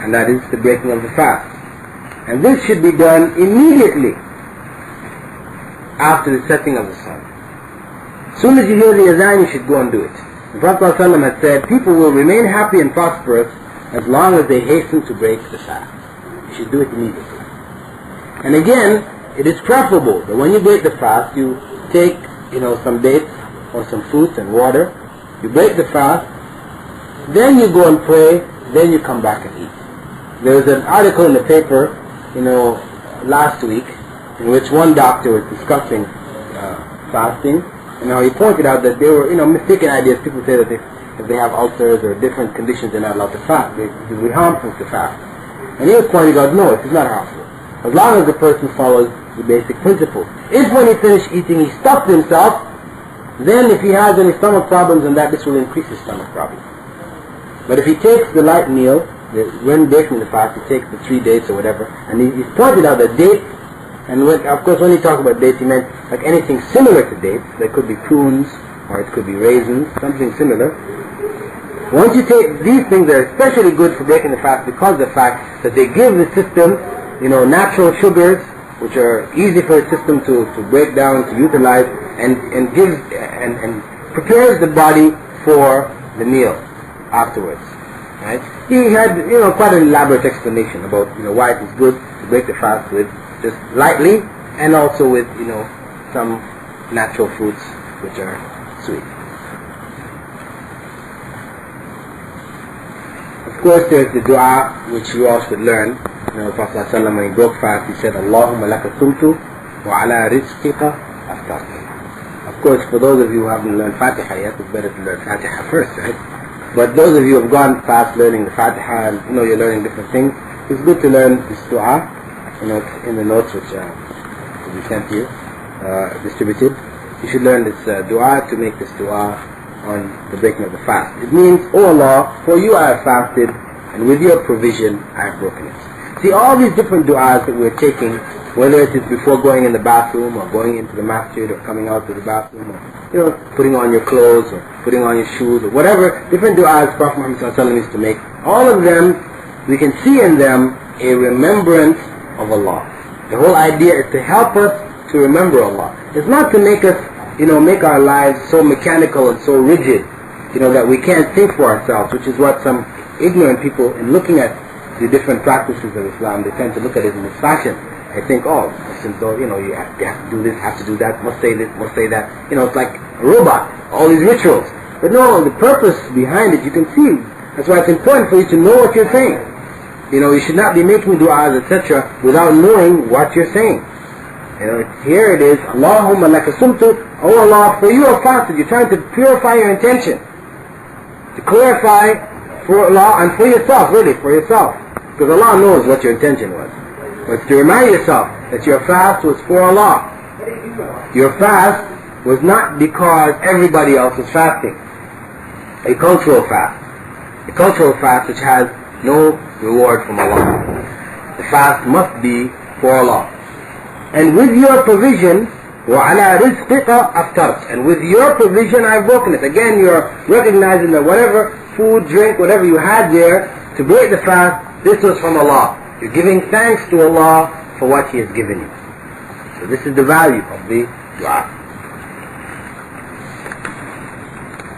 and that is the breaking of the fast. And this should be done immediately after the setting of the sun. As soon as you hear the azan, you should go and do it. The Prophet ﷺ had said, people will remain happy and prosperous as long as they hasten to break the fast. You should do it immediately. And again, it is preferable that when you break the fast, you take, some dates or some fruits and water. You break the fast, then you go and pray, then you come back and eat. There was an article in the paper, last week, in which one doctor was discussing fasting, and how he pointed out that there were, mistaken ideas. People say that if they have ulcers or different conditions, they're not allowed to fast. It will be harmful to fast. And he was pointing out, no, it is not harmful, as long as the person follows the basic principles. If when he finished eating he stuffed himself, then if he has any stomach problems and that, this will increase his stomach problems. But if he takes the light meal, when breaking the fast, he takes the 3 dates or whatever, and he's pointed out that dates, and of course when he talked about dates, he meant like anything similar to dates. There could be prunes, or it could be raisins, something similar. Once you take these things, they're especially good for breaking the fast because of the fact that they give the system, natural sugars, which are easy for the system to break down, to utilize, and gives and prepares the body for the meal afterwards. Right? He had quite an elaborate explanation about why it is good to break the fast with just lightly, and also with some natural fruits which are sweet. Of course, there's the dua which you all should learn. The Prophet ﷺ, when he broke fast, he said, Allahumma laka sumtu wa ala rizqika aftartu. Of course, for those of you who haven't learned Fatiha yet, it's better to learn Fatiha first, right? But those of you who have gone past learning the Fatiha and you're learning different things, it's good to learn this dua, in the notes which will be sent to you, distributed. You should learn this dua to make this dua on the breaking of the fast. It means, O Allah, for you I have fasted, and with your provision I have broken it. See, all these different du'as that we're taking, whether it is before going in the bathroom, or going into the masjid, or coming out to the bathroom, or putting on your clothes, or putting on your shoes, or whatever different du'as Prophet Muhammad ﷺ used to make, all of them, we can see in them a remembrance of Allah. The whole idea is to help us to remember Allah. It's not to make us, make our lives so mechanical and so rigid, that we can't think for ourselves, which is what some ignorant people, in looking at the different practices of Islam, they tend to look at it in this fashion. They think, Muslims don't, you have to do this, have to do that, must say this, must say that. It's like a robot, all these rituals. But no, the purpose behind it, you can see. That's why it's important for you to know what you're saying. You should not be making du'as, etc., without knowing what you're saying. Here it is, Allahumma laka sumtu, oh Allah, for you have fasted. You're trying to purify your intention, to clarify for Allah and for yourself, really, for yourself. Because Allah knows what your intention was. But to remind yourself that your fast was for Allah. Your fast was not because everybody else was fasting. A cultural fast. A cultural fast which has no reward from Allah. The fast must be for Allah. And with your provision, وَعَلَى رِزْقِكَ أَفْتَرْتَ, and with your provision I've broken it. Again, you're recognizing that whatever food, drink, whatever you had there to break the fast, this was from Allah. You're giving thanks to Allah for what He has given you. So this is the value of the dua.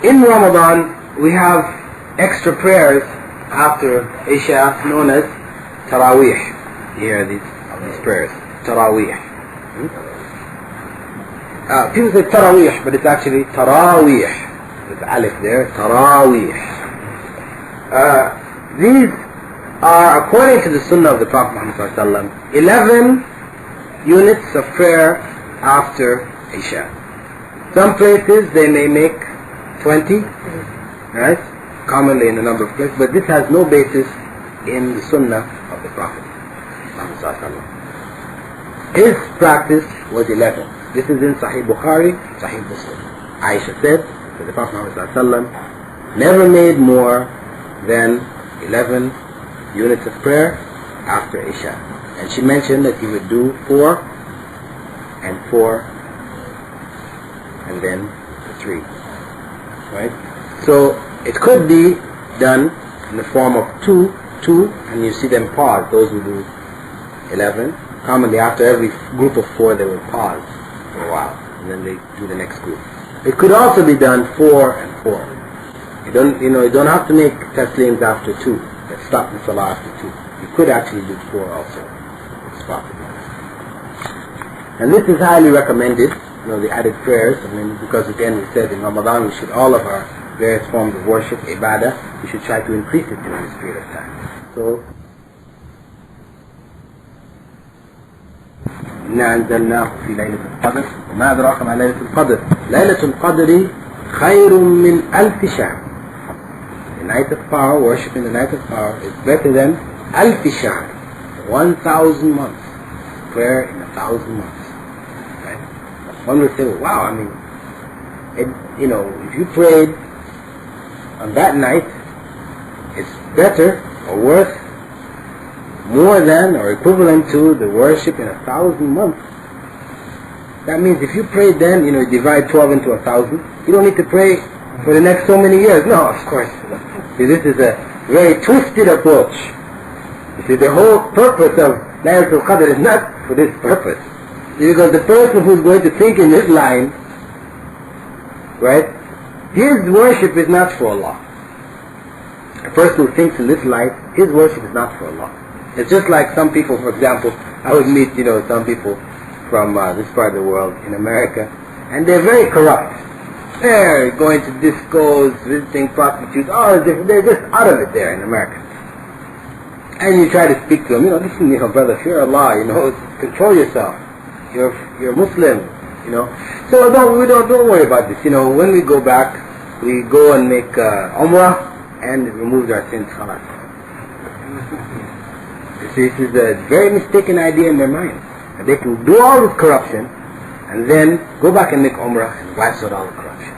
In Ramadan, we have extra prayers after Isha known as Taraweeh. You hear these prayers. Taraweeh. People say Taraweeh, but it's actually Taraweeh. With alif there, Taraweeh. These are, according to the Sunnah of the Prophet Muhammad ﷺ, 11 units of prayer after Isha. Some places they may make 20, right? Commonly in a number of places, but this has no basis in the Sunnah of the Prophet Muhammad ﷺ. His practice was 11. This is in Sahih Bukhari, Sahih Muslim. Aisha said that the Prophet Muhammad ﷺ never made more than 11 units of prayer after Isha. And she mentioned that he would do 4 and 4 and then 3. Right? So it could be done in the form of 2 2 and you see them pause. Those who do 11, commonly after every group of 4 they will pause for a while and then they do the next group. It could also be done 4 and 4. You don't have to make taslims after 2. Let's stop the salah after 2. You could actually do 4 also. It's possible. And this is highly recommended, the added prayers. Because again we said in Ramadan we should, all of our various forms of worship, ibadah, we should try to increase it during this period of time. So, إِنَّا أَنزَلْنَاهُ فِي لَيْلَةِ الْقَدْرِ وَمَا أَدْرَاكَ مَا لَيْلَةُ الْقَدْرِ لَيْلَةُ الْقَدْرِ خَيْرٌ مِّنْ أَلْفِ شَهْرٍ. The night of power, worshiping the night of power, is better than أَلْفِ شَهْرٍ, 1,000 months. Prayer in 1,000 months. Right? One would say, wow, if you prayed on that night, it's better or worth more than or equivalent to the worship in 1,000 months. That means if you prayed then, divide 12 into 1,000, you don't need to pray for the next so many years. No, of course. See, this is a very twisted approach. You see, the whole purpose of Laylatul Qadr is not for this purpose. See, because the person who's going to think in this line, right, his worship is not for Allah. A person who thinks in this light, his worship is not for Allah. It's just like some people, for example, I would meet, some people from this part of the world in America, and they're very corrupt. They're going to discos, visiting prostitutes, they're just out of it there in America. And you try to speak to them, listen, brother, fear Allah, control yourself. You're Muslim, So don't worry about this. When we go back, we go and make Umrah, and it removes our sins. This is a very mistaken idea in their mind. That they can do all this corruption, and then go back and make Umrah and wipes out all the corruption.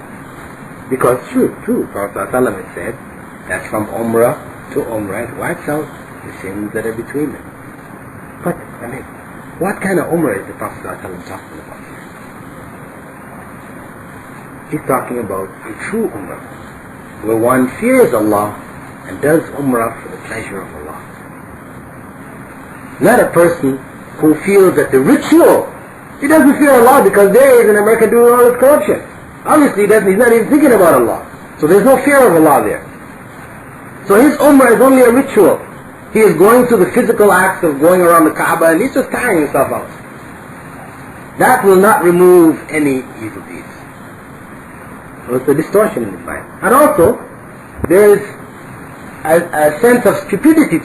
Because true, Prophet ﷺ said, that's from Umrah to Umrah, it wipes out the sins that are between them. But, what kind of Umrah is the Prophet ﷺ talking about here? He's talking about a true Umrah, where one fears Allah and does Umrah for the pleasure of Allah. Not a person who feels that the ritual, he doesn't fear Allah because there he is in America doing all this corruption. Obviously he's not even thinking about Allah. So there's no fear of Allah there. So his Umrah is only a ritual. He is going through the physical acts of going around the Kaaba and he's just tiring himself out. That will not remove any evil deeds. So it's a distortion in his mind. And also, there is a sense of stupidity